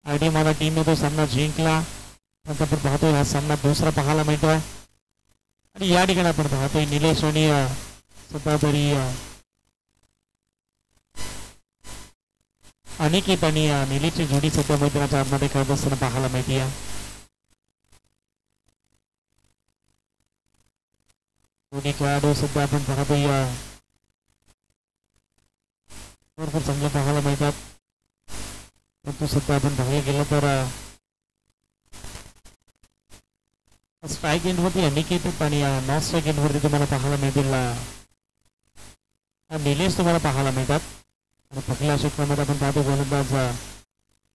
ID मला टीमने तो सामना जिंकला. नंतर आपण पाहतोय हा सामना दुसरा पाहायला मिळतोय. आणि या ठिकाणी आपण पाहतोय निलेश आणि सध्या तरी अनिकेत आणि निलेशची जोडी सध्या मैदानाच्या आतमध्ये खेळत असताना पाहायला मिळते. दोन्ही खेळाडू सध्या आपण पाहतोय भरपूर चांगले पाहायला मिळतात. परंतु सध्या आपण पाहायला गेलं तर स्ट्राईक एंडवरती अनिकेत आणि नॉन स्ट्राईक एंडवरती तुम्हाला पाहायला मिळतील निलेश तुम्हाला पाहायला मिळतात. आणि पहिल्या क्षेत्रामध्ये आपण पाहतो गोलंदाज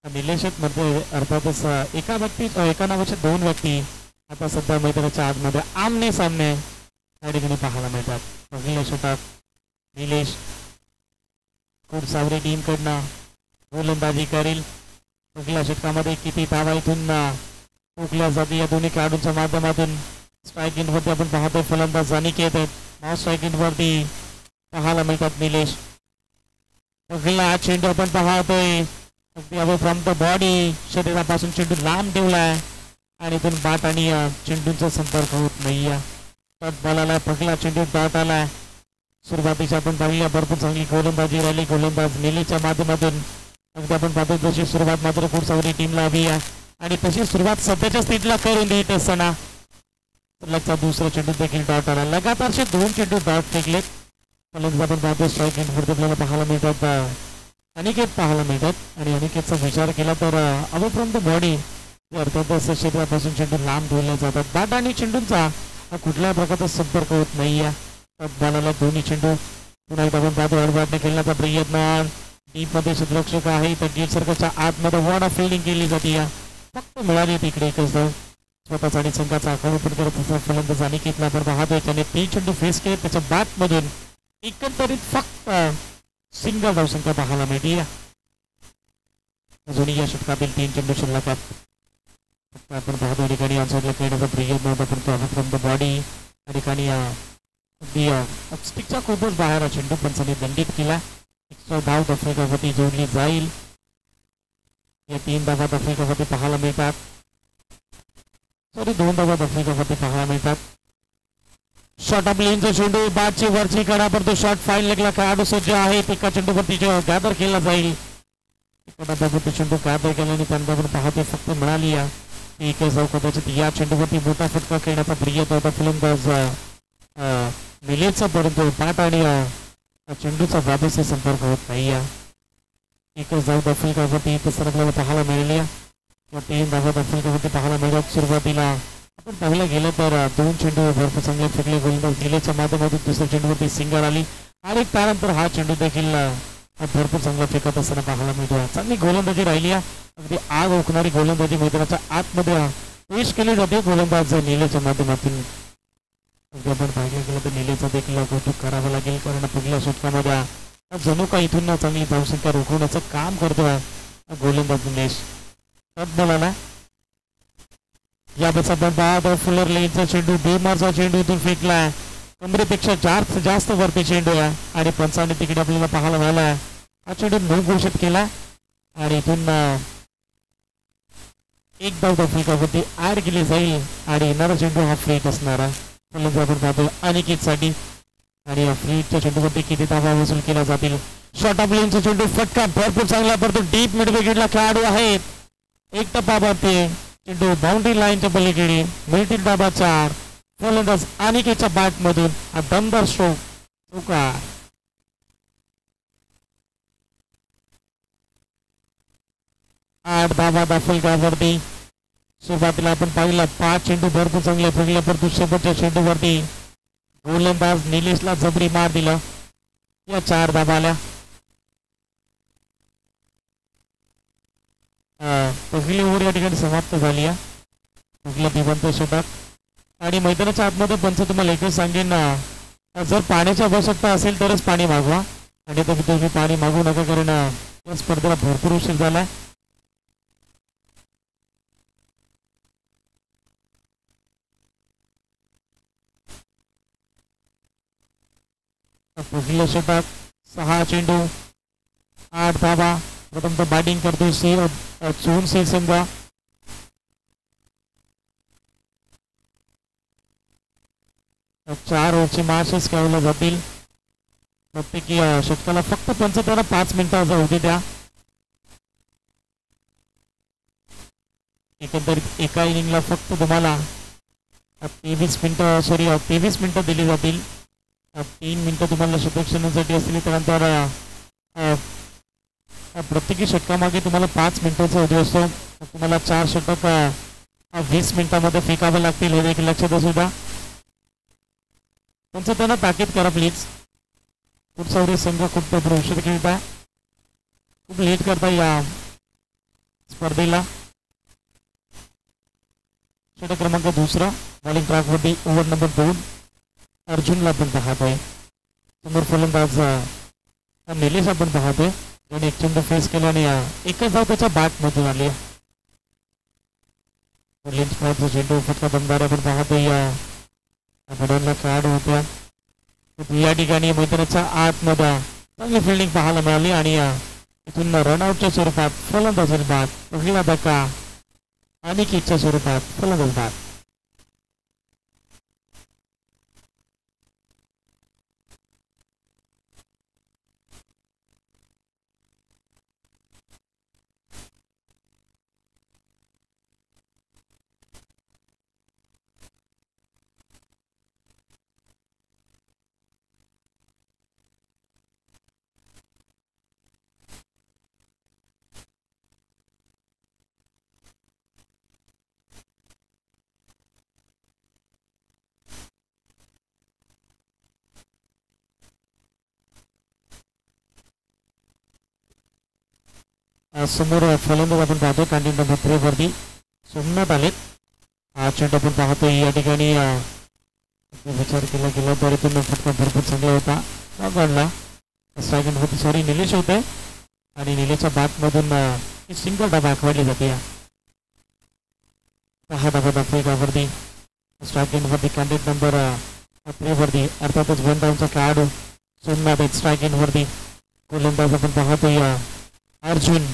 निलेशच मध्ये अर्थातच एका नावाचे दोन व्यक्ती आता सध्या मैदानाच्या आतमध्ये आमने सामने या ठिकाणी पाहायला मिळतात. पहिल्या षटक निलेश कुडसावरे टीमकडनं गोलंदाजी करेल. पहिल्या षटकामध्ये किती धावा इथून ठोकल्या जाते या दोन्ही खेळाडूंच्या माध्यमातून. स्ट्राईक एंडवरती आपण पाहतोय फलंदाज अनिकेत आहेत. नॉन स्ट्राईक एंडवरती पाहायला मिळतात निलेश. पहिला चेंडू आपण पाहतोय अगदी फ्रॉम द बॉडी शरीरापासून चेंडू लांब ठेवलाय आणि इथून बॅट आणि चेंडूंचा संपर्क होत नाहीये. डॉट बॉल आलाय. पहिला चेंडू डॉट आलाय. सुरुवातीच्या आपण पाहिल्या भरपूर चांगली गोलंदाजी राहिली गोलंदाज निलेशच्या माध्यमातून. अगदी आपण पाहतो जशी सुरुवात मात्र कुडसावरी टीमला हवी आहे आणि तशी सुरुवात सध्याच्या स्थितीला करून देत असताना लगचा दुसरा चेंडू देखील डॉट आला. लगातारचे 2 चेंडू डॉट फेकलेत. फलंदाज आपण पाहतो स्ट्राईक एंडवरती आपल्याला पाहायला मिळतात अनिकेत पाहायला मिळतात. आणि अनिकेतचा विचार केला तर अवे फ्रॉम द बॉडी अर्थातच शरीरापासून चेंडू लांब ठेवले जातात. बॅट आणि चेंडूंचा कुठल्याही प्रकारचा संपर्क होत नाहीये. बॉलाला दोन्ही चेंडू पुन्हा एकदा आपण पाहतो अडबॅटने खेळण्याचा प्रयत्न. डीपमध्ये क्षेत्ररक्षक आहे तर गेट सर्कलच्या आतमध्ये वॉर्ड ऑफ फिल्डिंग केली जाते. फक्त मिळाली तिकडे एकच धाव. स्वतःचा आणि संघाचा आक्रमण करत असताना फलंदाज अनिकेतला आपण पाहतोय त्याने 3 चेंडू फेस केले. त्याच्या बॅटमधून एकंदरीत फक्त सिंगल धावसंख्या पाहायला मिळते. अजूनही या षटकातील 3 चेंडू शिल्लक आहेत. फक्त आपण पाहतो ठिकाणी ऑनसाईडला खेळण्याचा प्रयत्न होता परंतु फ्रॉम द बॉडी या ठिकाणी स्टिकच्या खूपच बाहेर चेंडू पंचांनी दंडित केला. 100 धाव दफेकावरती जोडली जाईल. या 3 धावा दफेकावरती पाहायला मिळतात. 2 धावा दफेकावरती पाहायला मिळतात. शॉट ऑफ लेनचा चेंडू बादची वरची कडा परंतु शॉट फाईन लागला. खेळाडू सज्ज आहेत. एका चेंडूवरती गॅदर केला जाईल. एका चेंडू गॅदर केल्याने त्यांना आपण पाहते फक्त मिळाली एकच धाव. कदाचित या चेंडूवरती मोठा फटका खेळण्याचा प्रयत्न होता फलंदाज निलेशचा परंतु बॅट आणि चेंडूचा वादळशी संपर्क होत नाही. एकच धाव दफेकावरती तसं आपल्याला पाहायला मिळाली. 3 धावा दफेकावरती पाहायला मिळतात. सुरुवातीला आपण पाहायला गेलं तर 2 चेंडू भरपूर चांगले फेकले गोलंदाज निलेशच्या माध्यमातून. दुसऱ्या चेंडूवरती सिंगल आली आणि त्यानंतर हा चेंडू देखील भरपूर चांगला फेकत असताना पाहायला मिळतो. चांगली गोलंदाजी राहिली. अगदी आग ओकणारी गोलंदाजी मैदानाच्या आतमध्ये पेश केली जाते गोलंदाज निलेशच्या माध्यमातून. अगदी आपण पाहिलं गेलं तर निलेशचा देखील कौतुक करावं लागेल कारण पहिल्या षटकामध्ये जणू का इथून चांगली धावसंख्या रोखण्याचं काम करतोय गोलंदाज निलेश. बोलायला या बसा फुलर लेनचा चेंडू बेमारचा चेंडू इथून फेकलाय. कमरेपेक्षा जास्त वरती चेंडू आहे आणि पंचाने तिकडे आपल्याला पाहायला मिळाला. हा चेंडू न घोषित केला आणि इथून 1 धाव दफेकावरती ऍड केली जाईल आणि येणारा चेंडू हा फ्रीट असणार आहे. फलंदाज आपण पाहतो अनिकेतसाठी आणि फ्रीटच्या चेंडूवरती किती धावा वसूल केल्या जातील. शॉट ऑफ लेनचा चेंडू फटका भरपूर चांगला परंतु डीप मिड विकेटला खेळाडू आहेत. 1 टप्पावरती चेंडू बाउंड्री लाईनच्या पलीकडे मिळतील धाबा 4. फलंदाज अनिकेतच्या बॅटमधून हा दमदार स्ट्रोक चौकार. 8 धावा दफेकावरती. सुरुवातीला आपण पाहिलं 5 चेंडू भरपूर चांगले फेकले परंतु शेवटच्या चेंडूवरती गोलंदाज निलेशला जबरी मार दिला. या 4 धावा आल्या. पहिली ओव्हर या ठिकाणी समाप्त झाली आहे. पहिलं दिवंत षटक आणि मैदानाच्या आतमध्ये पंच तुम्हाला एकच सांगेन जर पाण्याची आवश्यकता असेल तरच पाणी मागवा आणि तुम्ही पाणी मागू नका कारण या स्पर्धेला भरपूर उशीर झालाय. पहिलं षटक 6 चेंडू 8 धावा. प्रथम तर बॅटिंग करतोय चून सी समजा 4 ओव्हरची मॅचेस खेळवल्या जातील. प्रत्येकी षटकाला फक्त पंचावन्न 5 मिनिटाचा होते त्या. एकंदरीत एका इनिंगला फक्त तुम्हाला 23 मिनिटं दिली जातील. 3 मिनिटं तुम्हाला शतकक्षणासाठी असतील. त्यानंतर प्रत्येकी षटकामागे तुम्हाला 5 मिनिटाचा अवधी असतो. तुम्हाला 4 षटक 20 मिनिटांमध्ये फेकावे लागतील, हे देखील लक्षात असू द्या. त्यांचं त्यांना ताकीद करा प्लीज. पुढचा संघ खूप उशीर खेळत आहे, खूप लेट करता या स्पर्धेला. षटक क्रमांक 2 बॉलिंग ट्रॅकवरती ओव्हर नंबर 2 अर्जुनला आपण पाहतोय. समोर फलंदाज निलेश आपण पाहतोय. त्याने एक चेंडू फेस केला आणि एकच धाव त्याच्या बॅटमधून आली. चेंडू फटका दमदार आपण पाहतोय. या खेळाडू होत्या या ठिकाणी मैदानाच्या आतमध्ये चांगली फिल्डिंग पाहायला मिळाली आणि इथून रनआउटच्या स्वरूपात फलंदाज बाद, पहिला धक्का आणि किकच्या स्वरूपात फलंदाज बाद. समोर फलंदाज आपण पाहतो कॅन्डिडेट नंबर 3 वरती सोमनाथ आलेत. हा चेंडू आपण पाहतोय या ठिकाणी विचार केला गेला तर इथून फटका भरपूर चांगला होता. गणला स्ट्रायकिंग होती, सॉरी निलेश होते आणि निलेशच्या बॅटमधून सिंगल डाबा आखवली जाते. हा डाबा आफ्रिकावरती स्ट्रायकिंग वरती कॅन्डिडेट नंबर 3 वरती अर्थातच 1 डाऊनचा खेळाडू सोमनाथ स्ट्रायकिंग वरती. गोलंदाज आपण पाहतोय अर्जुन.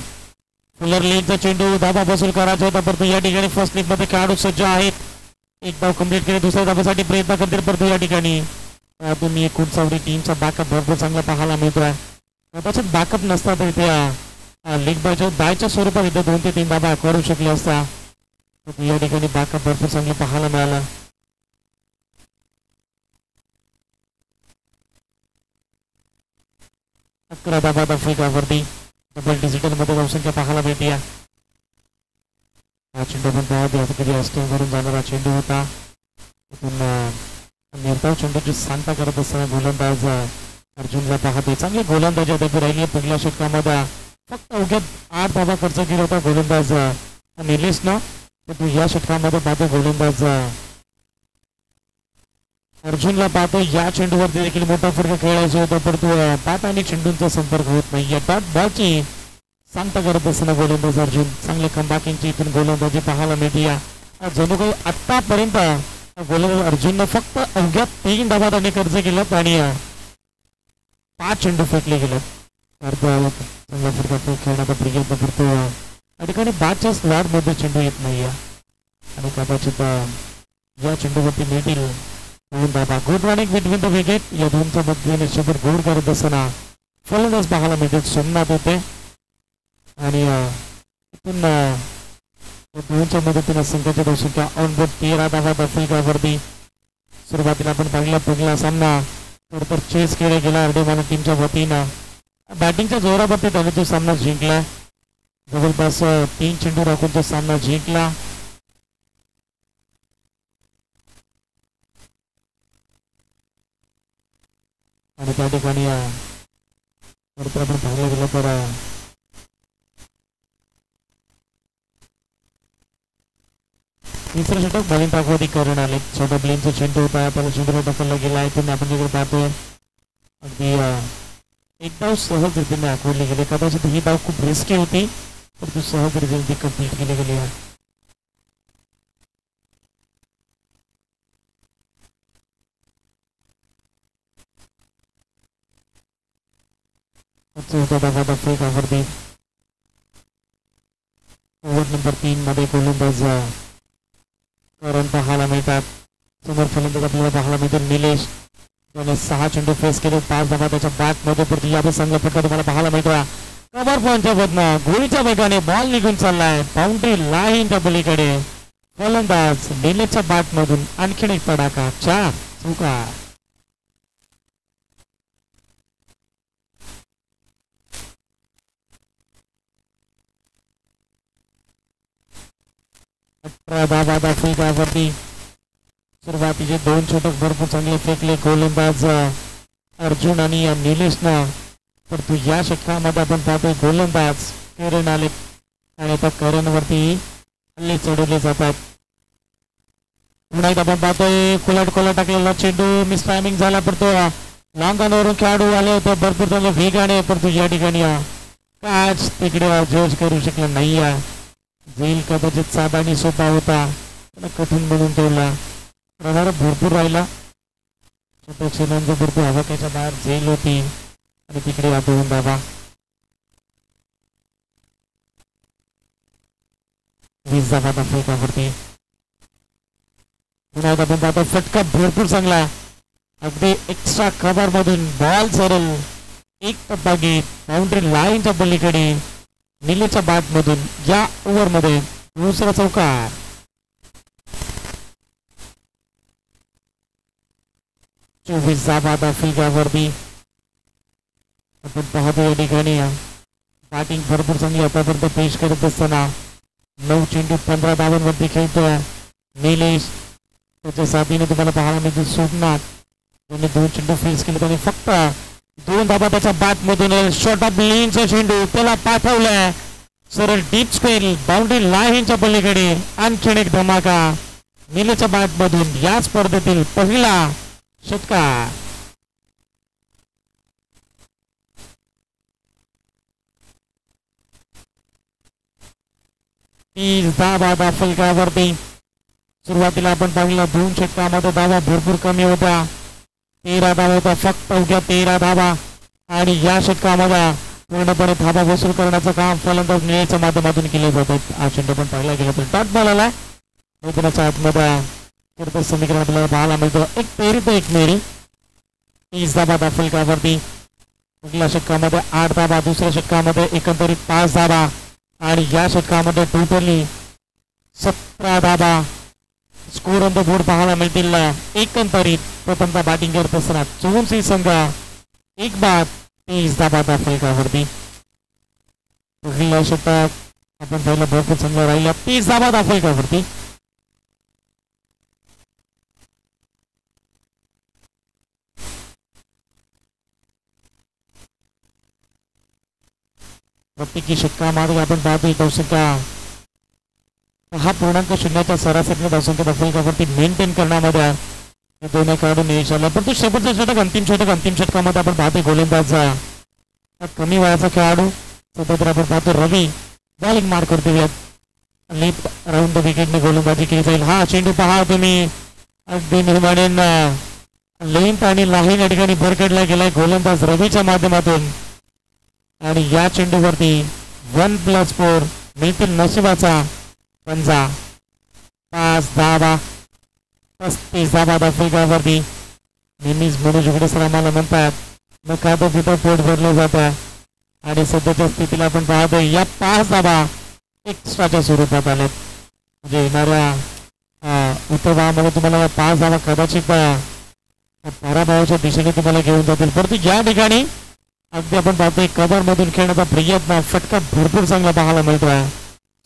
फुलर लेगचा चेंडू धाबा बसूल करायचा होता, परंतु या ठिकाणी फर्स्ट लीग मध्ये खेळाडू सज्ज आहेत. एक धाव कंप्लीट केले, दुसऱ्या धाबासाठी प्रयत्न करतील, परंतु या ठिकाणी तुम्ही एकूण चौरी टीमचा बॅकअप भरपूर चांगला पाहायला मिळतोय. कदाचित बॅकअप नसता तर इथे लीग बायच्या स्वरूपात इथे 2 ते 3 धाबा करू शकले असता. या ठिकाणी बॅकअप भरपूर चांगला पाहायला मिळाला. अकरा धाबा आफ्रिकावरती डबल डिजिटल मध्ये धावसंख्या पाहायला मिळते. हा चेंडू पण कधी वरून जाणारा चेंडू होता. निर्धाव चेंडूची सांगता करत असताना गोलंदाज अर्जुनला पाहतोय. चांगली गोलंदाजी देखील राहिली. पहिल्या षटकामध्ये फक्त अवघ्या 8 धाबा खर्च केला होता गोलंदाज निलेशनं, परंतु या षटकामध्ये पाहतो गोलंदाज अर्जुनला पाहतो या चेंडूवरती देखील मोठा फटका खेळायचा होता, परंतु बॅट आणि चेंडूंचा संपर्क होत नाही. या बॉलची सांगता करत असताना गोलंदाज अर्जुन चांगले कमबॅकिंगची इथून गोलंदाजी पाहायला मिळते. जणू काही आतापर्यंत गोलंदाज अर्जुननं फक्त अवघ्या 3 धाबा त्यांनी खर्च केलं आणि 5 चेंडू फेकले गेले. चांगला फटका खेळण्याचा प्रयत्न करतो. या ठिकाणी बॅटच्या स्लॅबमध्ये चेंडू येत नाही आणि कदाचित या चेंडूवरती मिळतील दादा. Good running between the wicket. या दोनच्या मध्ये निश्चित गोड करत असताना फलंदाज पाहायला मिळते सोमनाथ होते आणि इथून दोनच्या मदतीने संघाच्या धावसंख्या ऑनबोर्ड 13 धावा आफ्रिकावरती. सुरुवातीला आपण पाहिला पहिला सामना तर चेस केला गेला अर्धेमान टीमच्या वतीनं. बॅटिंगच्या जोरावरती त्याने तो सामना जिंकला. जवळपास 3 चेंडू राखून तो सामना जिंकला. आणि त्या ठिकाणी आपण पाहायला गेलं तर तिसरं षटक बॉलिंग टाकवरती करून आले. छोटा ब्लेनचा चेंडू होता, आपल्याला चेंडू टाकला गेला आहे. आपण जिकडे पाहतोय अगदी एक धाव सहजरित्याने आखवली गेली. कदाचित ही धाव खूप रिस्की होती, परंतु सहजरित्याने ती कंप्लीट केली गेली आहे. चौथा धावा आफ्रिकावरती ओव्हर नंबर 3 मध्ये गोलंदाज करण पाहायला मिळतात. समोर फलंदाज आपल्याला पाहायला मिळतो निलेश, त्याने 6 चेंडू फेस केले, 5 धावा त्याच्या बॅटमध्ये पडतील. यावेळी चांगला फटका तुम्हाला पाहायला मिळतो. कव्हर पॉईंटच्या बदला गोळीच्या वेगाने बॉल निघून चाललाय बाउंड्री लाईनच्या पलीकडे. फलंदाज निलेशच्या बॅटमधून आणखीन एक तडाखा, 4 चौका. धावा दाखल त्यावरती. सुरुवातीचे 2 षटक भरपूर चांगले फेकले गोलंदाज अर्जुन आणि निलेशनं. परंतु या षटकामध्ये आपण पाहतोय गोलंदाज करण आले आणि त्या करणवरती हल्ले चढवले जातात. पुन्हा एकदा आपण पाहतोय कोला टाकलेला चेंडू मिस टायमिंग झाला, परंतु लॉंग ऑनवरून खेळाडू आले होते भरपूर चांगले वेगाने, परंतु या ठिकाणी कॅच तिकडे जज करू शकला नाही. झेल कदाचित साधा आणि सोपा होता, त्याला कठीण बनवून ठेवला. प्रभार भरपूर राहिला, क्षेत्रांचा भरपूर हवाक्याच्या बाहेर झेल होती आणि तिकडे दोन धावा. 20 धावा फलकावरती. पुन्हा एकदा आपण पाहतो फटका भरपूर चांगला, अगदी एक्स्ट्रा कव्हर मधून बॉल सरळ एक टप्पा घेत बाउंड्री लाईनच्या पलीकडे निलेशच्या बॅट मधून या ओव्हर मध्ये दुसरा चौकार. चोवीस धावा फलकावरती. आपण पाहतो या ठिकाणी बॅटिंग भरपूर चांगली आतापर्यंत पेश करत असताना 9 चेंडू 15 धावांवरती खेळतोय निलेश. त्याच्या साथीने तुम्हाला पाहायला मिळते सोमनाथ, त्यांनी 2 चेंडू फेस केले, त्याने फक्त 2 धावा त्याच्या बॅट मधून शॉर्ट ऑफ लेनचा चेंडू त्याला पाठवलाय सरळ डीप स्क्वेअर बाउंड्री लाईनच्या पलीकडे. आणखीन एक धमाका निलेशच्या बॅट मधून या स्पर्धेतील पहिला षटकार. धावा फलकावरती. सुरुवातीला आपण पाहिलं 2 षटकामध्ये धावा भरपूर कमी होत्या, 13 धावा होता, फक्त अवघ्या 13 धावा. आणि या षटकामध्ये पूर्णपणे धावा वसूल करण्याचं काम फलंदाज निलेशच्या माध्यमातून केले जाते. हा चेंडू पण पाहिला गेला तर डॉट बॉल आलाय मैदानाच्या आतमध्ये. समीकरण आपल्याला पाहायला मिळतं 1 पेरी तर 1 मेरी. 30 धावा फलकावरती. पहिल्या षटकामध्ये 8 धावा, दुसऱ्या षटकामध्ये एकंदरीत 5 धावा आणि या षटकामध्ये टोटली 17 धावा स्कोर ऑन द बोर्ड पाहायला मिळतील. एकंदरीत प्रथमता बॅटिंग करत असताना चोनसी संघ 1 बाद 30 धावा फलकावरती. पहिल्या षटक आपण पहिला भरपूर चांगला राहिला, 30 धावा फलकावरती. प्रत्येकी षटकामध्ये आपण पाहतोय धावसंख्या 6.0च्या सरासरीने धावसंख्या फलकावरती मेंटेन करण्यामध्ये दोन्ही खेळाडू यश आला. परंतु शेवटचं षटक अंतिम षटकामध्ये आपण पाहतोय गोलंदाज कमी वयाचा खेळाडू सध्या आपण पाहतो रवी बॉलिंग मार करतोय. लेफ्ट राऊंड द विकेटने गोलंदाजी केली जाईल. हा चेंडू पहा तुम्ही अगदी निर्माणेन लेंथ आणि लाईन या ठिकाणी भरकडला गेलाय गोलंदाज रवीच्या माध्यमातून. आणि या चेंडूवरती 1+4 मिळतील नशिबाचा पंजा. 5 धावा 35 धावा फलकावरती. नेहमीच मनोज उघडे सर आम्हाला म्हणतात न खातं पिता पोट भरलं जातं आणि सध्याच्या स्थितीला आपण पाहतो या 5 धावा एक्स्ट्राच्या स्वरूपात आल्यात. म्हणजे येणाऱ्या उत्तरामध्ये तुम्हाला 5 धावा कदाचित पराभवाच्या दिशेने तुम्हाला घेऊन जातील. परंतु या ठिकाणी अगदी आपण पाहतोय कव्हर मधून खेळण्याचा प्रयत्न फटका भरपूर चांगला पाहायला मिळतोय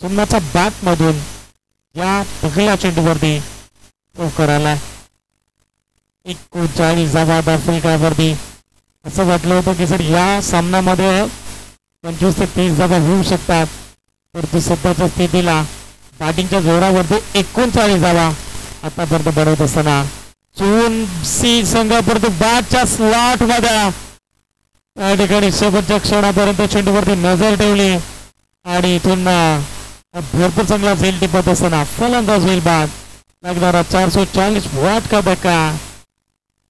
सोमनाथच्या बॅट मधून या पहिल्या चेंडूवरती चौकार आला. 39 धावा फलकावरती. असं वाटलं होतं की सर या सामन्यामध्ये 25 ते 30 धावा होऊ शकतात, परंतु सध्याच्या स्थितीला बॅटिंगच्या जोरावरती 39 धावा आतापर्यंत बनवत असताना चोनसी संघ परंतु बॅटच्या स्लॉट मध्ये त्या ठिकाणी शेवटच्या क्षणापर्यंत चेंडूवरती नजर ठेवली आणि इथून भरपूर चांगला झेल टिपत असताना फलंदाज होईल बाद. लागणारा 440 वॉट का धक्का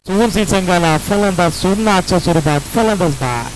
चोनसी संघाला. फलंदाज सोमनाथच्या स्वरूपात फलंदाज बाद.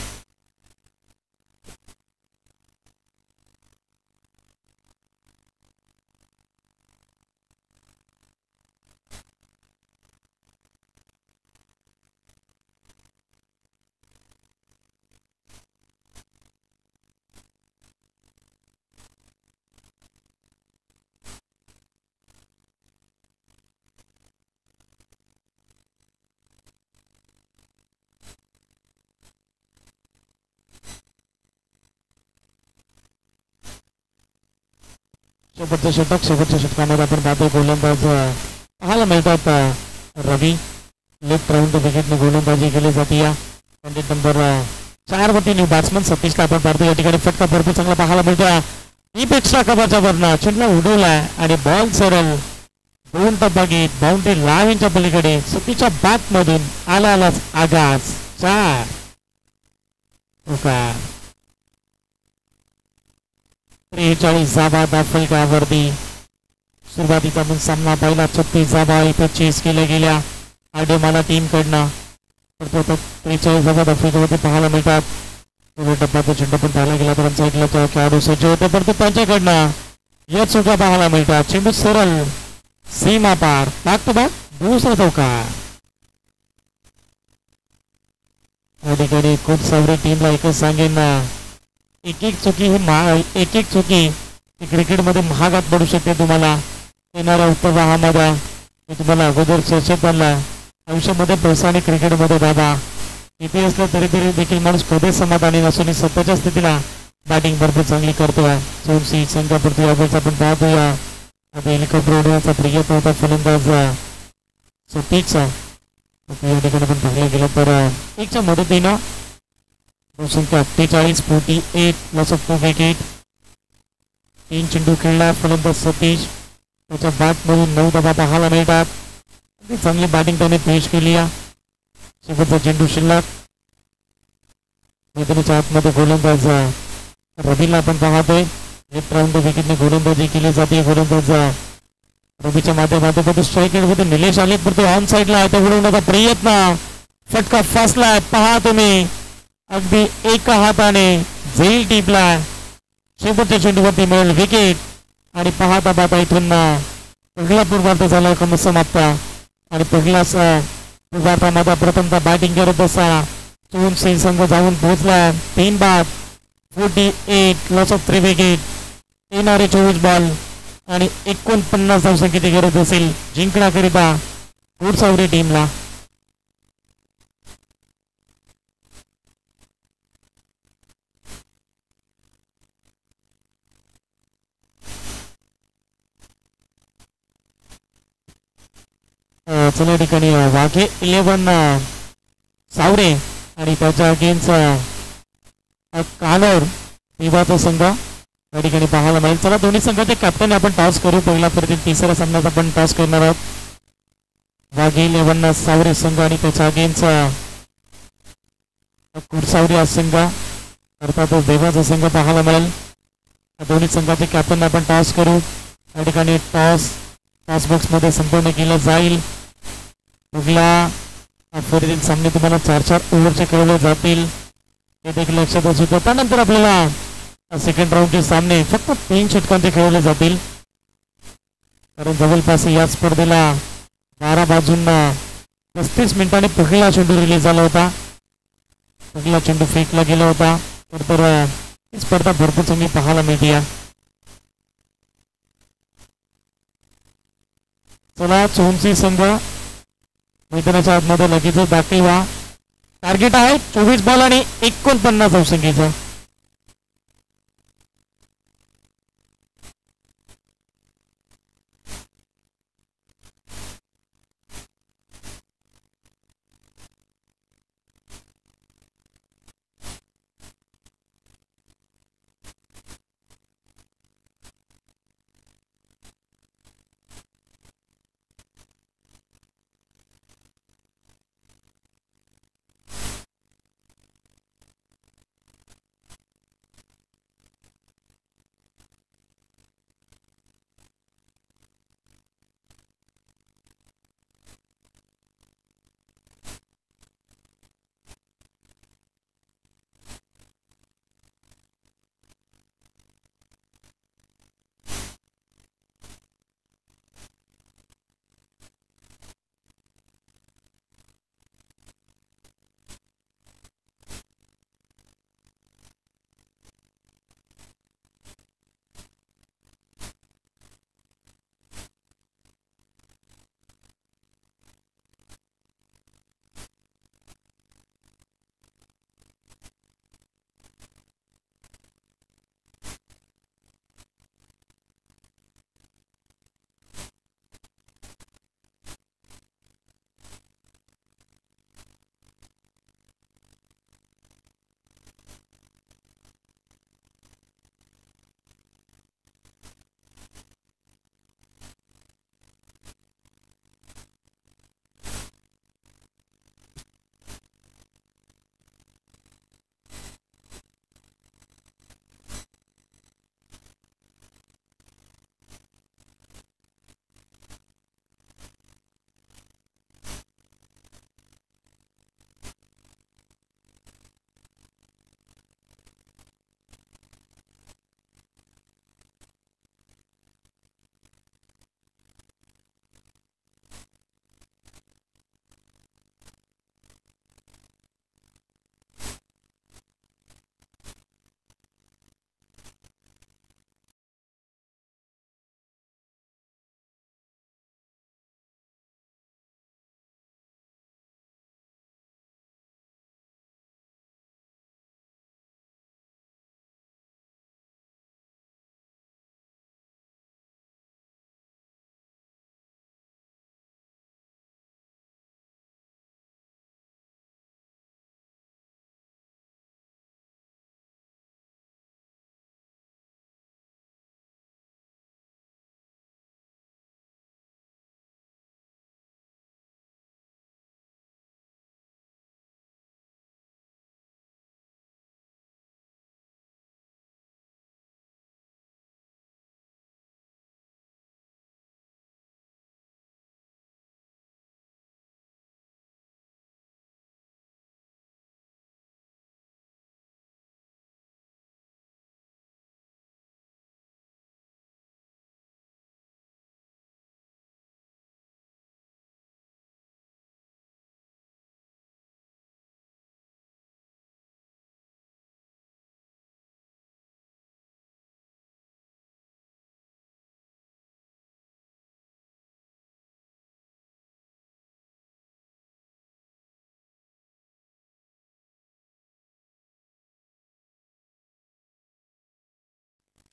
शेवटचं षटक, शेवटच्या षटकामध्ये आपण पाहतोय गोलंदाज पाहायला मिळतात रवी. लेफ्ट राऊंड विकेटने गोलंदाजी केली जाते या कॅन्डिडेट नंबर 4 वरती न्यू बॅट्समन सतीशला आपण पाहतो या ठिकाणी फटका भरपूर चांगला पाहायला मिळतोय. पेक्षा कबाच्या वरनं चेंडूला उडवलाय आणि बॉल सरळ 2 टप्पागीत बाउंड्री लाईनच्या पलीकडे सतीच्या बॅट मधून आलाच आगास 4. 43 धावा फलकावरती सुरुवातीचा पण सामना पहिला 36 धावा इथे चेस केल्या गेल्या आडेमाला टीम कडनं. 43 धावा फलकावरती पाहायला मिळतात. टप्प्याचा चेंडू पण पाहायला गेला तर साईडला खेळाडू सज्ज होते परंतु त्यांच्याकडनं या चुका पाहायला मिळतात. चेंडू सरळ सीमा पार बॅक टू बॅक दुसरा चौका. या ठिकाणी खूप सावरी टीमला एकच सांगेन एक एक चुकी क्रिकेटमध्ये महागात पडू शकते. तुम्हाला येणाऱ्या उत्तरवाहामध्ये मी तुम्हाला अगोदर चर्चेत आणला आयुष्यामध्ये पैसा आणि क्रिकेटमध्ये दादा किती असलं तरी देखील माणूस कधीच समाधानी नसून सध्याच्या स्थितीला बॅटिंग भरपूर चांगली करतोय. सोमसी संघापुरती यावेळेस आपण पाहतोया आता हेलिकॉप्टर उडवण्याचा प्रयत्न होता फलंदाज सतीशचा. या ठिकाणी आपण पाहिलं गेलं तर एकच्या मदतीनं संख्या 48 लॉस ऑफ 2 विकेट. 3 चेंडू खेळला फलंदाज सतीश. त्याच्या बॅट मधून 9 धावा पाहायला मिळतात. चांगली बॅटिंग त्याने पेश केली. शेवटचा चेंडू शिल्लक मैदानाच्या आतमध्ये गोलंदाज रवीला आपण पाहतोय. लेफ्ट राऊंड विकेटने गोलंदाजी केली जाते. गोलंदाज रवीच्या माध्यमातून स्ट्राईक रेटमध्ये निलेश आले परंतु ऑन साईडला आहे तो उडवण्याचा प्रयत्न फटका फासलाय पहा तुम्ही अगदी एका हाताने झेल टिपला. शेवटच्या चेंडूवरती मिळेल विकेट आणि पाहता पाहता इथून पहिला पूर्वार्ध झाला समाप्त आणि पहिलाच पूर्वार्धामध्ये प्रथमतः बॅटिंग करत असा चोन संघ जाऊन पोहोचला. 3 बाद 48 लॉस ऑफ 3 विकेट. येणारे 24 बॉल आणि 49 धावसंख्येची गरज असेल जिंकण्याकरिता घोडसावरी टीमला. चला ठिकाणी वाघे 11 सावरे आणि त्याच्या अगेन्स्ट कानोर विवाचा संघ या ठिकाणी पाहायला मिळेल. चला दोन्ही संघाचे कॅप्टन आपण टॉस करू. पहिला परत तिसऱ्या सामन्यात आपण टॉस करणार आहोत. वाघे 11 सावरे संघ आणि त्याच्या अगेन्स्ट कुडसावरी संघ अर्थातच देवाचा संघ पाहायला मिळेल. दोन्ही संघाचे कॅप्टन आपण टॉस करू. या ठिकाणी टॉस बॉक्स मध्ये संपूर्ण केलं जाईल. पहिला फरीतील सामने तुम्हाला 4-4 ओव्हरचे खेळवले जातील ते देखील लक्षात असू द्या. त्यानंतर आपल्याला सेकंड राऊंडचे सामने फक्त 3 षटकांचे खेळवले जातील कारण जवळपास या स्पर्धेला 12 बाजूंना 35 मिनिटांनी पहिला चेंडू रिलीज झाला होता. पहिला चेंडू फेकला गेला होता तर ही स्पर्धा भरपूर चांगली पाहायला मिळते. चला चोनसी संघ मैदानाच्या आतमध्ये लगेच दाखल व्हा. टार्गेट आहे 24 बॉल आणि 49 धावसंख्येचं.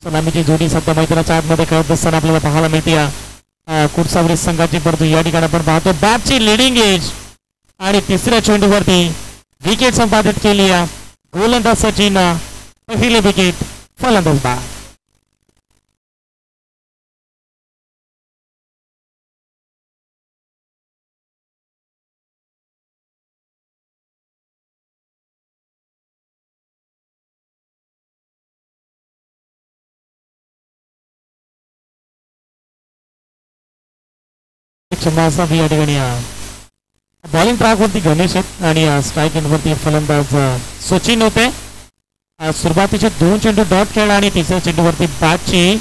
सलामीची जोडी सध्या मैदानाच्या आतमध्ये खेळत असताना आपल्याला पाहायला मिळते. कुडसावरी संघाची, परंतु या ठिकाणी आपण पाहतो बॅटची लिडिंग एज आणि तिसऱ्या चेंडूवरती विकेट संपादित केली. गोलंदाज सचिन, पहिले विकेट, फलंदाज बाद. या ठिकाणी बॉलिंग ट्रॅकवरती गणेश आहेत आणि स्ट्राईक एंडवरती फलंदाज सचिन होते. सुरुवातीचे 2 चेंडू डॉट खेळला आणि तिसऱ्या चेंडूवरती बॅटची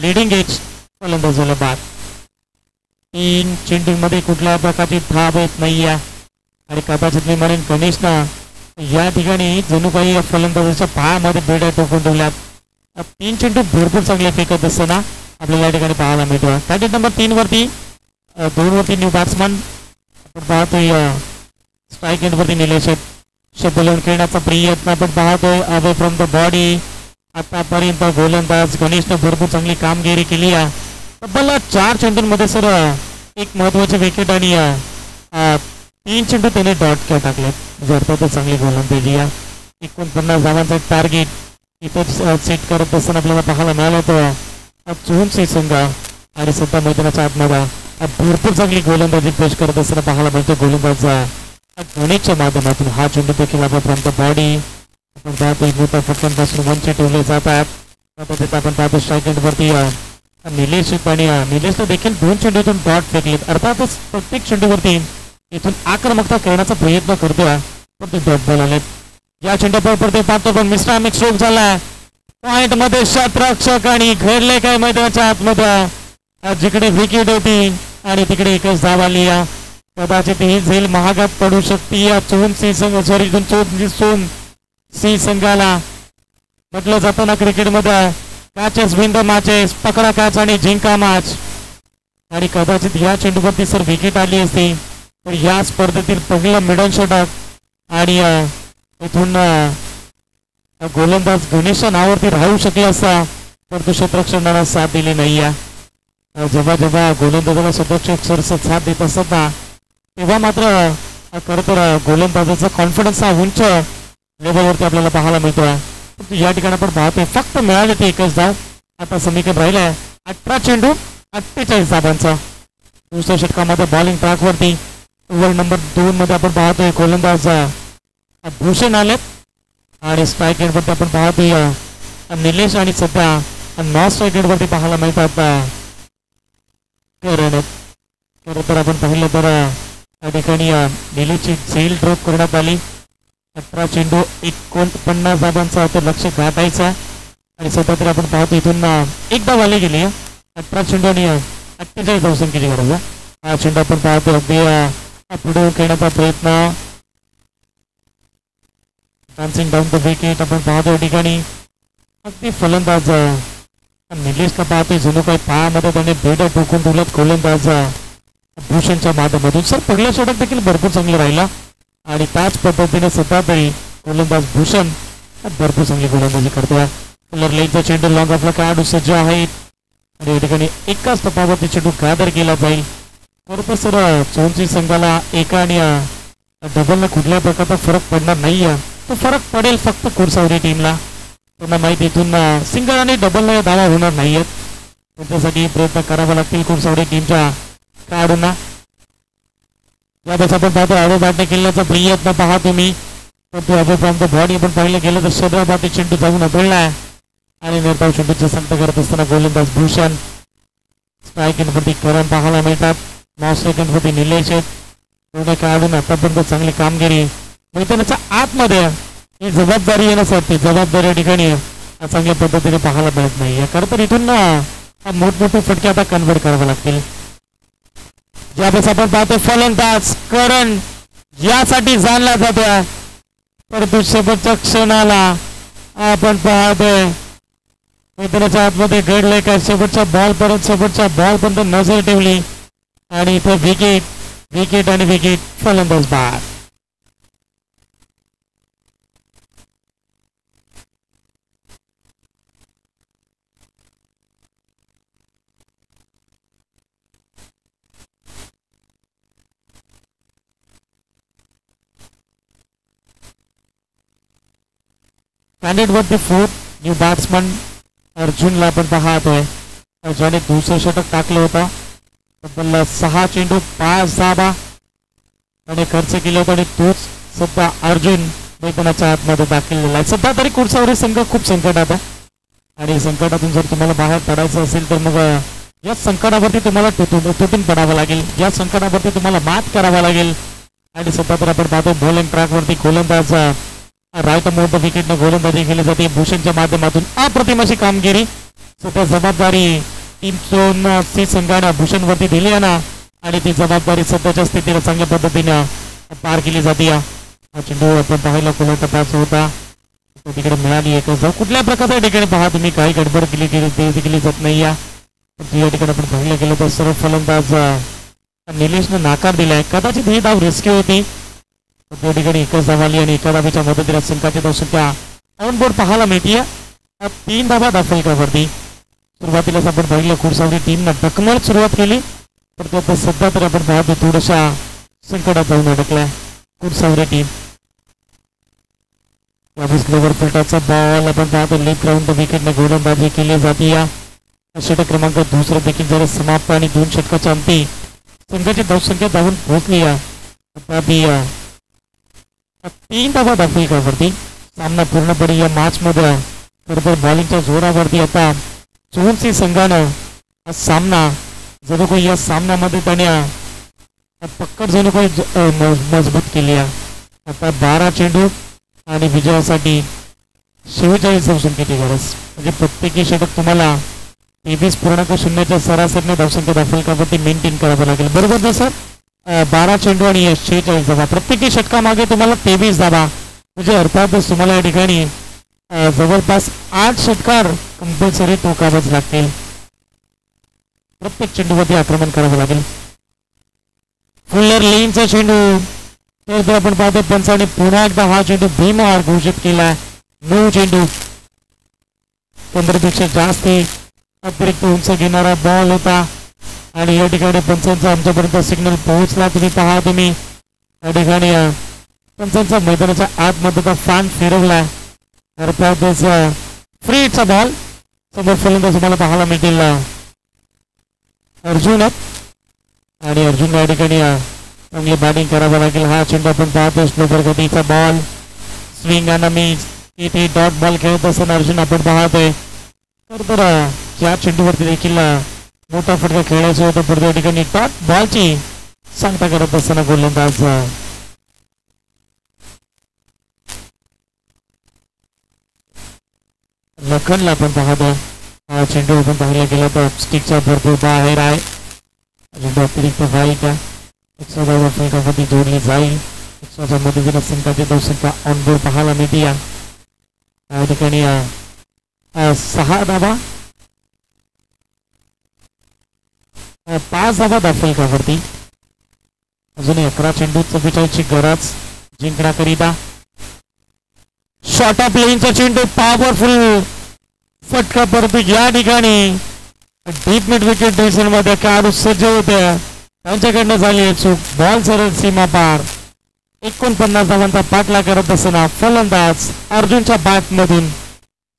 लिडिंग एज, फलंदाज झाला बाद. 3 चेंडूमध्ये कुठल्या प्रकारची धाव येत नाही आणि कदाचित मी म्हणेन गणेशनं या ठिकाणी जणू काही फलंदाजाच्या पायामध्ये बेड्या टोकून ठेवल्यात. 3 चेंडू भरपूर चांगले फेकत असताना आपल्याला या ठिकाणी पाहायला मिळतो. पॅकेट नंबर 3 वरती 2 वरती न्यू बॅट्समन आपण पाहतोय. स्ट्राईक एंडवरती निलेश बोलून खेळण्याचा प्रयत्न आपण पाहतोय. Away from the body. आतापर्यंत गोलंदाज गणेशने भरपूर चांगली कामगिरी केली आहे. तब्बल 4 चेंडूंमध्ये सर एक महत्वाचे विकेट आणि 3 चेंडू त्याने डॉट खेळ टाकले. अर्थातच चांगली गोलंदाजी आहे. 49 धावांचा टार्गेट इथं सेट करत असताना आपल्याला पाहायला मिळालं होतं. चोहनचे संघ आणि सध्या मैदानाच्या आतमध्ये भरपूर चांगली गोलंदाजी पेश करत असताना पाहायला मिळतो गोलंदाज गणेशच्या माध्यमातून. हा चेंडू देखील आपण फ्रॉम द बॉडी आपण पाहतो मोठ्या फटक्यांपासून वंचित ठेवले जात आहेत. आपण पाहतो स्ट्राईक एंडवरती निलेश आणि निलेशने देखील 2 चेंडूतून डॉट फेकलेत. अर्थातच प्रत्येक चेंडूवरती इथून आक्रमकता करण्याचा प्रयत्न करतोय, पण ते डॉट बॉल आलेत. या चेंडूवर ते पाहतो पण मिश्रामिक स्ट्रोक झालाय. पॉइंट मध्ये शतरक्षक आणि घडले काय मैदानाच्या आतमध्ये जिकडे विकेट होती आणि तिकडे एकच धाव आली. कदाचित ही झेल महागात पडू शकते या चोन सी संघाला. म्हटलं जातं ना क्रिकेटमध्ये कॅचेस विन द मॅचेस, पकडा कॅच आणि जिंका मॅच. आणि कदाचित या चेंडूवरती सर विकेट आली असती तर या स्पर्धेतील पहिलं मिडल षटक आणि इथून गोलंदाज गणेशच्या नावावरती राहू शकले असता, परंतु क्षेत्ररक्षणाला साथ दिली नाही. जेव्हा जेव्हा गोलंदाजाला क्षेत्ररक्षक सरस साथ देत असतात ना तेव्हा मात्र खरं तर गोलंदाजाचा कॉन्फिडन्स हा उंच लेवलवरती आपल्याला पाहायला मिळतो. या ठिकाणी आपण पाहतोय फक्त मिळाले ते एकच धाव. आता समीकरण राहिलंय 18 चेंडू 48 धावांचा. दुसऱ्या षटकामध्ये बॉलिंग ट्रॅकवरती ओव्हर नंबर 2 मध्ये आपण पाहतोय गोलंदाज भूषण आलेत आणि स्ट्राईक एंडवरती आपण पाहतोय निलेश आणि सध्या नॉन स्ट्राईक एंडवरती पाहायला मिळतात करण. खरं तर आपण पाहिलं तर या ठिकाणी निलेशची झेल ड्रॉप करण्यात आली. 18 चेंडू 49 धावांचा तो लक्ष गाठायचा आणि सध्या तरी आपण पाहतो इथून एकदा वाले गेली. 18 चेंडू आणि 48 धावसंख्येची गरज आहे. हा चेंडू आपण पाहतो अगदी पुढे खेळण्याचा प्रयत्न. डान्सिंग डाऊन द विकेट आपण पाहतो या ठिकाणी अगदी फलंदाज निलेशला पाहतोय जणू काही पायामध्ये त्याने बेड ठोकून ठेवल्यात गोलंदाज भूषणच्या माध्यमातून. सर पहिला षटक देखील भरपूर चांगलं राहिला आणि त्याच पद्धतीने सध्या तरी गोलंदाज भूषण भरपूर चांगली गोलंदाजी करतोय. कलर लेनचा चेंडू लॉंग आपला खेळाडू सज्ज आहेत आणि या ठिकाणी एकाच टप्प्यावरती चेंडू गॅदर केला जाईल. बरोबर सर चोनची संघाला एका आणि डबलला कुठल्या प्रकारचा फरक पडणार नाहीये. तो फरक पडेल फक्त कुरसावरी टीमला. त्यांना माहिती इथून सिंगल आणि डबलला धावा होणार नाहीयेत. त्यांच्यासाठी प्रयत्न करावा लागतील कुरसावरी टीमच्या खेळाडूंना. यावेळेस आपण पाहतो अवे बॅटने खेळण्याचा प्रयत्न पहा तुम्ही, परंतु अवे फ्रॉम द बॉडी आपण पाहिलं गेलं तर शरीराबाबतीत चेंडू जाऊन अडळलाय आणि निर्धाव चेंडूचा संत करत असताना गोलंदाज भूषण. स्ट्राईक एंडवरती करण पाहायला मिळतात. नॉन स्ट्राईक एंडवरती निलेश आहेत. दोन्ही खेळाडूंना आतापर्यंत चांगली कामगिरी मैदानाच्या आतमध्ये ही जबाबदारी येण्यासाठी जबाबदारी या ठिकाणी चांगल्या पद्धतीने पाहायला मिळत नाही. खरं तर इथून मोठमोठे फटके आता कन्वर्ट करावे लागतील. ज्यावेळेस आपण पाहतो फलंदाज करण यासाठी जाणला जातोय, परंतु शेवटच्या क्षणाला आपण पाहतोय मैदानाच्या आतमध्ये घडले काय शेवटच्या बॉल पर्यंत नजर ठेवली आणि इथे विकेट आणि विकेट, फलंदाज बाद. स्टँडर्ड वरती फोर्थ न्यू बॅट्समन अर्जुनला आपण पाहतोय, ज्याने दुसरं षटक टाकलं होतं. तब्बल 6 चेंडू 5 धावा आणि खर्च केले होते आणि तोच सध्या अर्जुन मैदानाच्या आतमध्ये दाखल झाला आहे. सध्या तरी कुडसावरी संघ खूप संकटात आहे आणि संकटातून जर तुम्हाला बाहेर पडायचं असेल तर मग या संकटावरती तुम्हाला तुटून पडावं लागेल, या संकटावरती तुम्हाला मात करावं लागेल. आणि सध्या तर आपण पाहतो बॉलिंग ट्रॅकवरती गोलंदाज राईट मोड विकेटनं गोलंदाजी केली जाते. भूषणच्या माध्यमातून अप्रतिम अशी कामगिरी, सध्या जबाबदारी टीम सी संघानं भूषणवरती दिली आहे ना आणि ती जबाबदारी सध्याच्या स्थितीला चांगल्या पद्धतीनं पार केली जाते. हा चेंडू आपण पाहायला कोणा तपास होता तिकडे मिळाली एक कुठल्या प्रकारच्या ठिकाणी पहा तुम्ही काही गडबड केली जात नाही. या ठिकाणी आपण पाहिलं गेलं तर सर्व फलंदाज निलेशनं नाकार दिलाय. कदाचित ही धाव रिस्की होती, त्या ठिकाणी एकच धाव आली आणि एका धावेच्या मदतीला संघाची धावसंख्या ऑन बोर्ड पाहायला मिळतीये 3 धावा धाफलकावरती. सुरुवातीलाच आपण पाहिलं कुडसावरी टीमनं टकमळ सुरुवात केली, तर त्यात सध्या तर आपण पाहतो थोड्याशा संकटात जाऊन अडकलाय कुडसावरी टीम. स्लोवर फलटाचा बॉल आपण पाहतो लेग ग्राउंड विकेटने गोलंदाजी केली जाते. या षटक क्रमांक दुसरं देखील जरा समाप्त आणि 2 षटकाच्या अंती संघाची धावसंख्या धावून पोहोचली. 3 धावा धाफलकावरती. सामना पूर्णपणे या मॅच मध्ये खरं बॉलिंगच्या जोरावरती आता चोनसी संघानं हा सामना जणू काही या सामन्यामध्ये त्याने पक्कड जणू काही मजबूत केली आहे. आता 12 चेंडू आणि विजयासाठी 46 धावसंख्येची गरज, म्हणजे प्रत्येकी षटक तुम्हाला 23.0च्या सरासरीने धावसंख्या धाफलकावरती मेंटेन करावं लागेल, बरोबर ना सर? 12 चेंडू आणि 46 धावा, प्रत्येकी षटकामागे तुम्हाला 23 धावा, म्हणजे अर्थातच तुम्हाला या ठिकाणी जवळपास 8 षटकार कंपल्सरी ठोकावेच लागतील. प्रत्येक चेंडूवरती आक्रमण करावं लागेल. फुल्लर लेनचा चेंडू, तर आपण पाहतो पंचाने पुन्हा एकदा हा चेंडू भीमहार घोषित केला. 9 चेंडू 15पेक्षा जास्त अतिरिक्त उंच घेणारा बॉल होता आणि या ठिकाणी पंचांचा आमच्यापर्यंत सिग्नल पोहोचला. तुम्ही पहा, तुम्ही या ठिकाणी पंचांचा मैदानाच्या आतमध्ये फॅन फिरवला. अर्थातच फ्रीचा बॉल समोर फलंदाज तुम्हाला पाहायला मिळतील अर्जुन आणि अर्जुन या ठिकाणी चांगली बॅटिंग करावं लागेल. हा चेंडू आपण पाहतो स्लोवर गतीचा बॉल, स्विंग आणि मी इथे डॉट बॉल खेळत असताना अर्जुन आपण पाहतोय. तर या चेंडूवरती देखील मोठा फटका खेळायचा होता, पण त्या ठिकाणी डॉट बॉलची सांगता करत असताना गोलंदाज लखनला आपण पाहतो. हा चेंडू आपण पाहायला गेला तर स्टिकच्या भरपूर बाहेर आहे. चेंडू अतिरिक्त वाईट फलकावरती जोडली जाईल. मदतीनं संघाची धावसंख्या ऑन बोर्ड पाहायला मिळते. या ठिकाणी 6 धावा 5 धावा धाफलकावरती. अजूनही 11 चेंडू 44ची गरज जिंकण्याकरिता. शॉर्ट ऑफ लेनचा चेंडू पॉवरफुल फटका परंतु या ठिकाणी डीप मिड विकेट डिव्हिजन मध्ये खेळाडू सज्ज होते, त्यांच्याकडनं झाली चूक. बॉल सरळ सीमा पार. 49 धावांचा पाठला करत असताना फलंदाज अर्जुनच्या बॅट मधून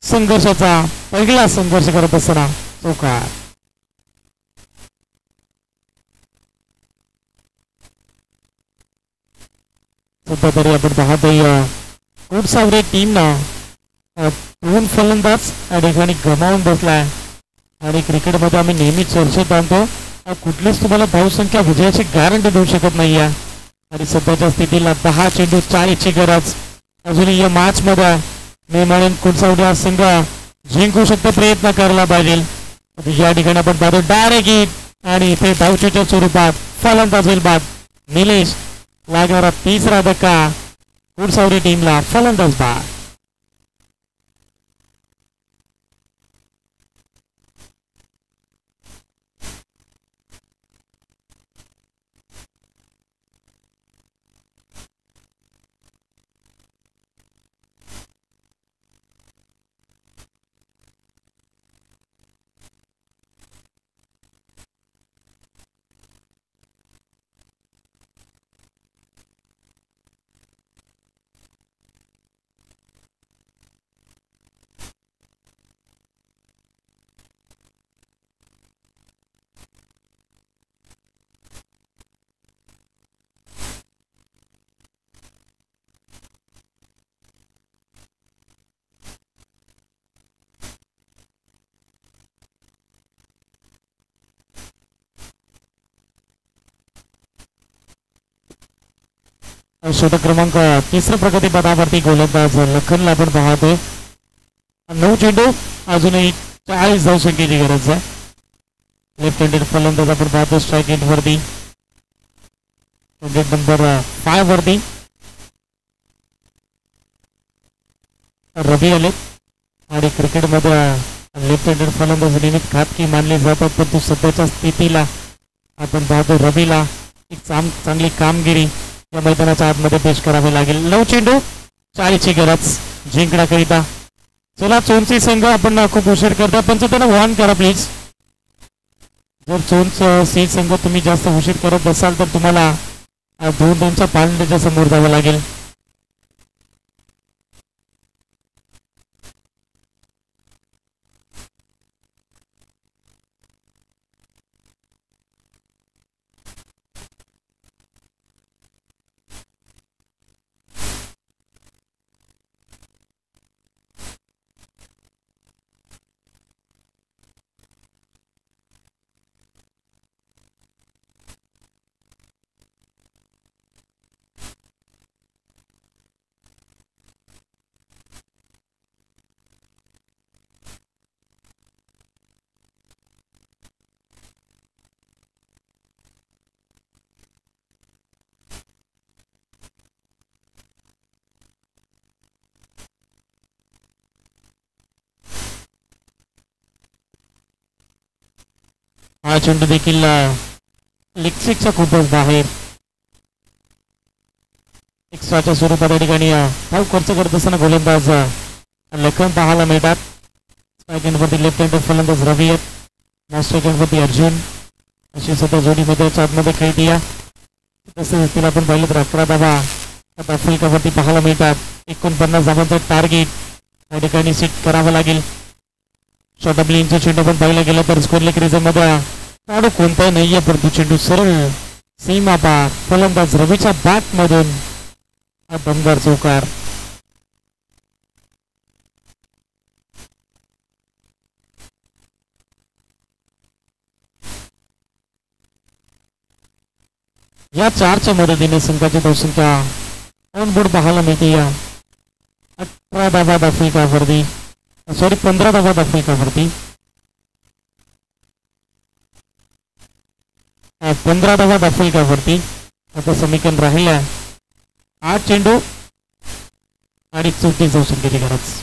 संघर्षाचा पहिला संघर्ष करत असताना चौकार. सध्या तरी आपण पाहतोय कुडसावरी टीमनं 2 फलंदाज या ठिकाणी गमावून बसलाय आणि क्रिकेटमध्ये आम्ही नेहमी चर्चेत आणतो कुठलीच तुम्हाला धावसंख्या विजयाची गॅरंटी देऊ शकत नाहीये आणि सध्याच्या स्थितीला 10 चेंडू 40ची गरज अजूनही या मॅच मध्ये. मी म्हणेन कुडसावरी हा संघ जिंकू शकतो, प्रयत्न करायला पाहिजे. या ठिकाणी आपण पाहतो डायरेक्ट हिट आणि इथे धावचीच्या स्वरूपात फलंदाज होईल बाद. निलेश लागणारा 3रा धक्का कुडसावरी टीमला फलंदाज बाद. षटक क्रमांक 3 प्रगतीपथावरती गोलंदाज लखनला आपण पाहतोय. 9 चेंडू अजूनही 40 धावसंख्येची गरज आहे. लेफ्ट हँडेड फलंदाज आपण पाहतो स्ट्राईक रेट वरती नंबर 5 वरती रवी आले. आणि क्रिकेटमध्ये लेफ्ट हँडेड फलंदाज नेहमीच घातकी मानले जातात, परंतु सध्याच्या स्थितीला आपण पाहतो रवीला एक चांगली कामगिरी या मैदानाच्या आतमध्ये पेश करावी लागेल. 9 चेंडू 40ची गरज जिंकण्याकरिता. चला चोनची संघ आपण खूप उशीर करता, पण त्यांना वॉर्न करा प्लीज. जर चोनचं सी संघ तुम्ही जास्त उशीर करत असाल तर तुम्हाला 2-2च्या पालनेच्या समोर जावं लागेल. हा चेंडू देखील लेगस्टिकच्या खूपच बाहेर. एक्स्ट्राच्या स्वरूपात या ठिकाणी धाव खर्च करत असताना गोलंदाज लखन पाहायला मिळतात. स्ट्राईक एंडवरती लेफ्ट हँडेड फलंदाज रवी आहेत. स्ट्राईक एंडवरती अर्जुन अशी सध्या जोडीमध्ये आतमध्ये खेळती या. तसेच तिला आपण पाहिलं तर 11 धावा आता फलकावरती पाहायला मिळतात. 49 धावांचं टार्गेट या ठिकाणी सेट करावं लागेल. शॉर्ट ब्लिंगचा चेंडू पण पाहिला गेला तर स्कोरलेक रिझनमध्ये काढू कोणताही नाहीये, परंतु चेंडू सरळ सीमा पार फलंदाज रवीच्या बॅट मधून दमदार चौकार. या 4च्या मदतीने संघाची धावसंख्या ऑन बोर्ड पाहायला मिळते. या 18 धावा दाखविकावरती 15 धावा दाखविकावरती 15 धावा दाखविकावरती आता समीकरण राहिल्या 8 चेंडू आणि 34 धावसंख्येची गरज.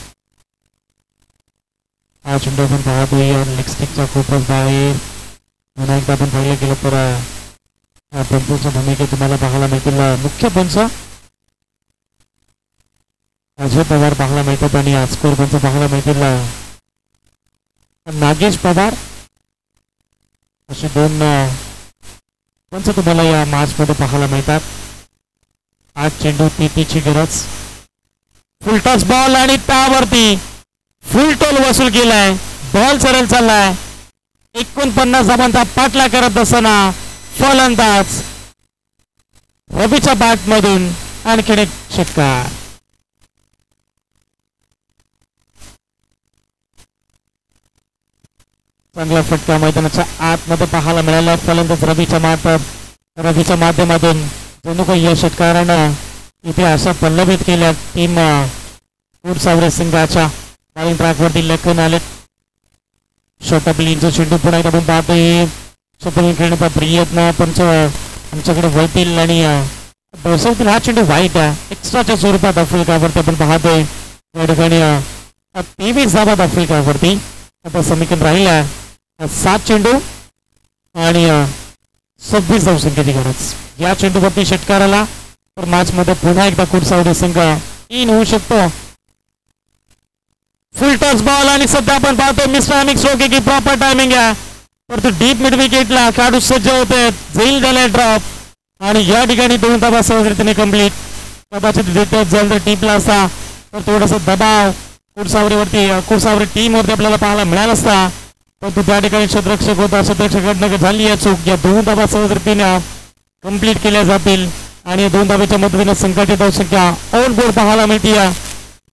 हा चेंडू आपण पाहतोय लेगस्टिकच्या खूपच बाहेर. पुन्हा एकदा आपण पाहिलं गेलं तर पंचांच्या भूमिकेत तुम्हाला पाहायला मिळतील मुख्य पंच अजय पवार पाहायला मिळतात आणि स्कोर पंच पाहायला मिळतील नागेश पवार. असे 2 पंच तुम्हाला या मॅच मध्ये पाहायला मिळतात. 8 चेंडू 33ची गरज. फुल टॉस बॉल आणि त्यावरती फुल टोल वसूल केलाय. बॉल सरळ चाललाय. 49 धावांचा पाठला करत असताना फलंदाज रवीच्या बॅट मधून आणखीन एक षटकार. चांगला फटका मैदानाच्या आतमध्ये पाहायला मिळाला. फलंदाज रवीच्या माध्यमातून जणू काही या षटकारानं इथे अशा पल्लवित केल्या. टीम सावरे संघाच्या बॉलिंग ट्रॅकवरती लखन आले. शॉर्ट ब्लिंगचा चेंडू पुन्हा एकदा आपण पाहतोय. शॉर्ट खेळण्याचा प्रयत्न पंच आमच्याकडे वळतील आणि दर्शवतील. हा चेंडू वाईट आहे. एक्स्ट्राच्या स्वरूपात आफ्रिकावरती आपण पाहतोय. या ठिकाणी 23 धावा आफ्रिकावरती आता समीकरण राहिल्या 7 चेंडू आणि 26 धावसंख्येची गरज. या चेंडूवरती षटकाराला तर मॅच मध्ये पुन्हा एकदा कुरसावडे संघ इन होऊ शकतो. फुल टॉस बॉल आणि सध्या आपण पाहतो मिस्टर अमिक स्ट्रोक की प्रॉपर टायमिंग आहे. परंतु डीप मिड विकेटला खेळाडू सज्ज होते. जाईल झाले ड्रॉप आणि या ठिकाणी 2 धावा सहजरित्याने कंप्लीट. कदाचित जर टीपला असता तर थोडासा दबाव कुरसावरे टीमवरती आपल्याला पाहायला मिळाला असता, परंतु त्या ठिकाणी क्षेत्ररक्षक होता. क्षेत्ररक्षकांना झाली आहे चूक. या 2 धावा सहजरित्याने कंप्लीट केल्या जातील आणि 2 धावेच्या मदतीने संघाची धावसंख्या ऑन बोर्ड पाहायला मिळते.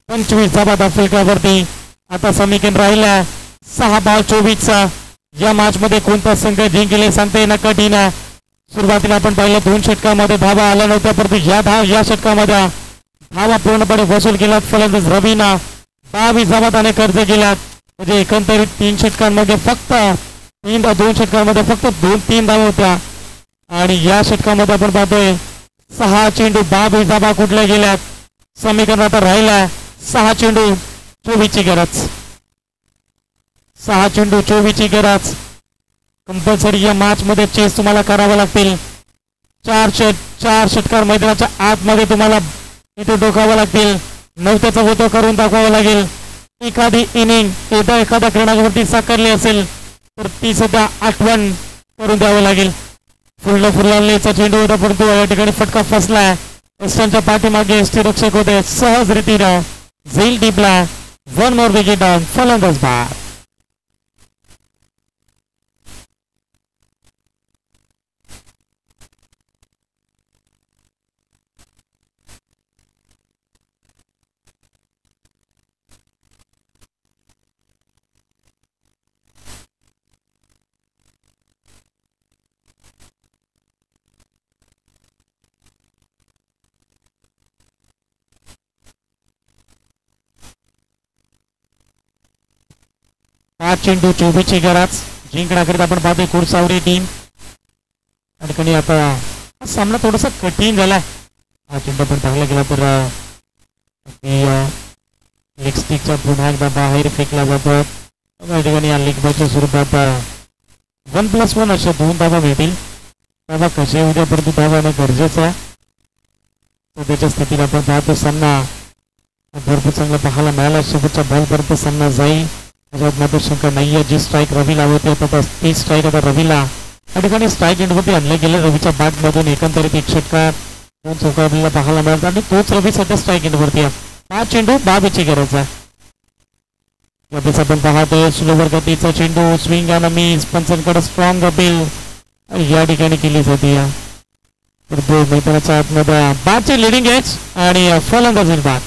25 धावा आफ्रिकावरती आता समीकरण राहिल्या 6 बॉल 24. या मॅच मध्ये कोणता संघ जिंकेल सांगता येणं कठीण आहे. सुरुवातीला आपण पाहिलं 2 षटकामध्ये धावा आल्या नव्हत्या, परंतु या षटकामध्ये धावा पूर्णपणे वसूल केल्यात फलंदाज रवीना. 22 धावा आणि कर्ज केल्यात. म्हणजे एकंदरीत 3 षटकांमध्ये फक्त 2 षटकांमध्ये फक्त 2-3 धावा होत्या. आणि या षटकामध्ये आपण पाहतोय 6 चेंडू 22 धावा कुठल्या गेल्यात. समीकरण आता राहिला 6 चेंडू 24 ची गरज. 6 चेंडू 24 ची गरज. कंपल्सरी या मॅच मध्ये चेस तुम्हाला करावं लागतील. 4 षटकार मैदानाच्या आतमध्ये तुम्हाला इथे डोकावं लागतील. 9 त्याचा होतो करून दाखवावं लागेल. एखादी इनिंग एखाद्या क्रमांकावरती साकारली असेल तर ती सध्या आठवण करून द्यावं लागेल. फुललेचा चेंडू होता, परंतु या ठिकाणी फटका फसलाय. वेस्टर्नच्या पाठीमागे यष्टीरक्षक होते. सहज रीतीनं झेल टिपला. 1 मोर विकेट डाऊन. फलंदाज बाद. चेंडू 24 ची गरज. जिंकण्याकरिता आपण पाहतोय कुरसावरी टीम. आणि आता सामना थोडासा कठीण झालाय. हा चेंडू पण टाकला गेला तर लेग स्टिकचा पुन्हा एकदा बाहेर फेकला जातो. या ठिकाणी या लेग बॉलच्या स्वरूपात 1+1 अशा 2 धावा मिळतील. धावा कशा उद्या परंतु धावा येणं गरजेचं आहे. सध्याच्या स्थितीला आपण पाहतो सामना भरपूर चांगला पाहायला मिळाला. शेवटच्या बॉलपर्यंत सामना जाईल त्याच्यात मात्र शंका नाहीये. जी स्ट्राईक रवीला होती आता ती स्ट्राईक आता रवीला या ठिकाणी स्ट्राईक एंडवरती आणलं गेलं. रवीच्या बॅटमधून एकंदरीत 1 षटकार 2 चौका आपल्याला पाहायला मिळतात आणि तोच रवी सध्या स्ट्राईक एंडवरती आहे. 5 चेंडू 22 ची गरज आहे. यावेळेस आपण पाहतोय स्लोवर गतीचा चेंडू स्विंग आणि मिस. पंचांकडे स्ट्रॉंग अपील या ठिकाणी केली जाते. तर 2 मैदानाच्या आतमध्ये बादचे लिडिंग एज आणि फलंदाजी बाद.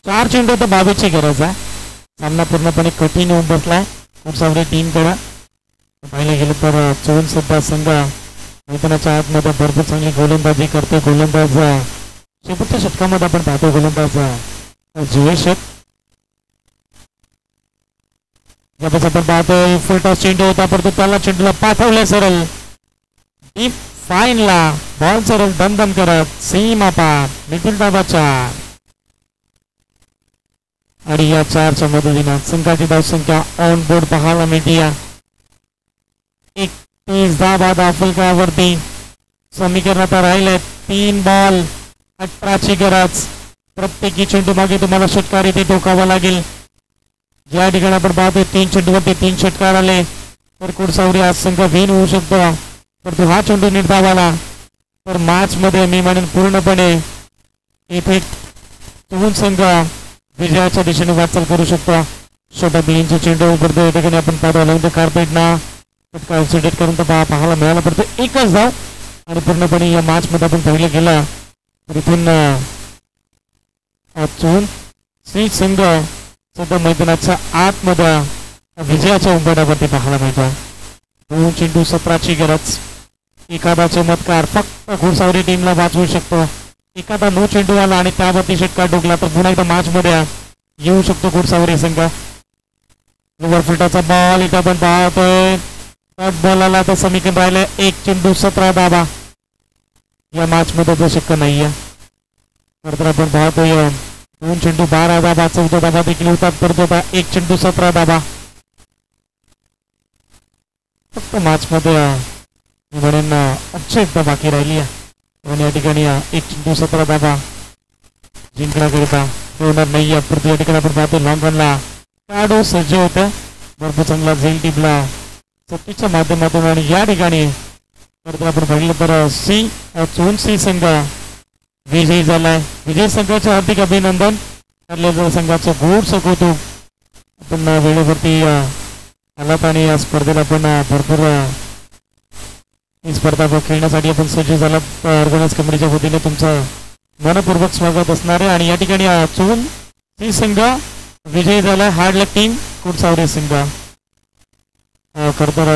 4 चेंडू तर 22 ची गरज आहे. सामना पूर्णपणे कठीण होऊन बसलाय कुरसावरी टीमकडे. पाहिलं गेलं तर चोन सध्या संघ मैदानाच्या आतमध्ये भरपूर चांगली गोलंदाजी करते. गोलंदाज शेवटच्या षटकामध्ये आपण पाहतो गोलंदाज जयेश. यावेळेस आपण पाहतोय फुलटॉस चेंडू होता परंतु त्याला चेंडूला पाठवले सरळ डीप फाईनला. बॉल सरळ दमदम करत सीमा पार मिथिल दाबाच्या. आणि या 4च्या मदतीनं संघाची धावसंख्या ऑन बोर्ड पाहायला मिळते. 31 धावा फलकावरती. समीकरणात राहिले 3 बॉल 18 ची गरज. प्रत्येकी चेंडू मागे तुम्हाला षटकार इथे टोकावा लागेल. ज्या ठिकाणी आपण पाहतोय 3 चेंडूवरती 3 षटकार आले तर कुरसावरी आज संघ विन होऊ शकतो. परंतु हा चेंडू निर्धावाला तर मॅच मध्ये मी म्हणेन पूर्णपणे इथे दोन संघ विजयाच्या दिशेने वाटचाल करू शकतो. छोटा बिलींचा चेंडू पडतो या ठिकाणी आपण पाहतो अलग कार्पेटना कन्सिडर करून पाहायला मिळाला पडतो. एकच धाव आणि पूर्णपणे या मॅच मध्ये आपण पाहिलं गेलं तर इथून श्री संघ सध्या मैदानाच्या आतमध्ये विजयाच्या उंबरठ्यावरती पाहायला मिळतो. 2 चेंडू 17 ची गरज. एखादा चमत्कार फक्त घोडसावरी टीमला वाचवू शकतो. एखादा 9 चेंडू आला आणि त्यावरती षटकार डोकला तर पुन्हा एकदा मॅच मध्ये येऊ शकतो घोडसावरी संघ. लोवर फुटाचा बॉल इथं आपण पाहतोय. बॉलाला तर समीकरण राहिले 1 चेंडू 17 धावा. या मॅच मध्ये तो शक्य नाहीये. तर आपण पाहतोय 2 चेंडू 12 धावा 14 धावा देखील होतात परंतु आता 1 चेंडू 17 धावा फक्त मॅच मध्ये म्हणून एकदा बाकी राहिली आहे. आणि या ठिकाणी 1 चेंडू 17 धावा जिंकण्याकरिता होणार नाही. या ठिकाणी आपण पाहतो लॉंगॉनला काढू सज्ज होतं. भरपूर चांगला झेल टीमला सत्तीच्या माध्यमातून आणि या ठिकाणी तर आपण पाहिलं तर सी संघ विजयी झालाय. विजय संघाचे हार्दिक अभिनंदन. ठरलेल्या संघाचं गोडचं कौतुक. आपण वेळेवरती आलात आणि या स्पर्धेला आपण भरपूर ही स्पर्धा खेळण्यासाठी आपण सज्ज झाला. ऑर्गनाइज कमिटीच्या वतीने तुमचं मनपूर्वक स्वागत असणार आहे. आणि या ठिकाणी चोन सी संघ विजयी झाला. हार्ड लक टीम कुडसावरे संघ खरं तर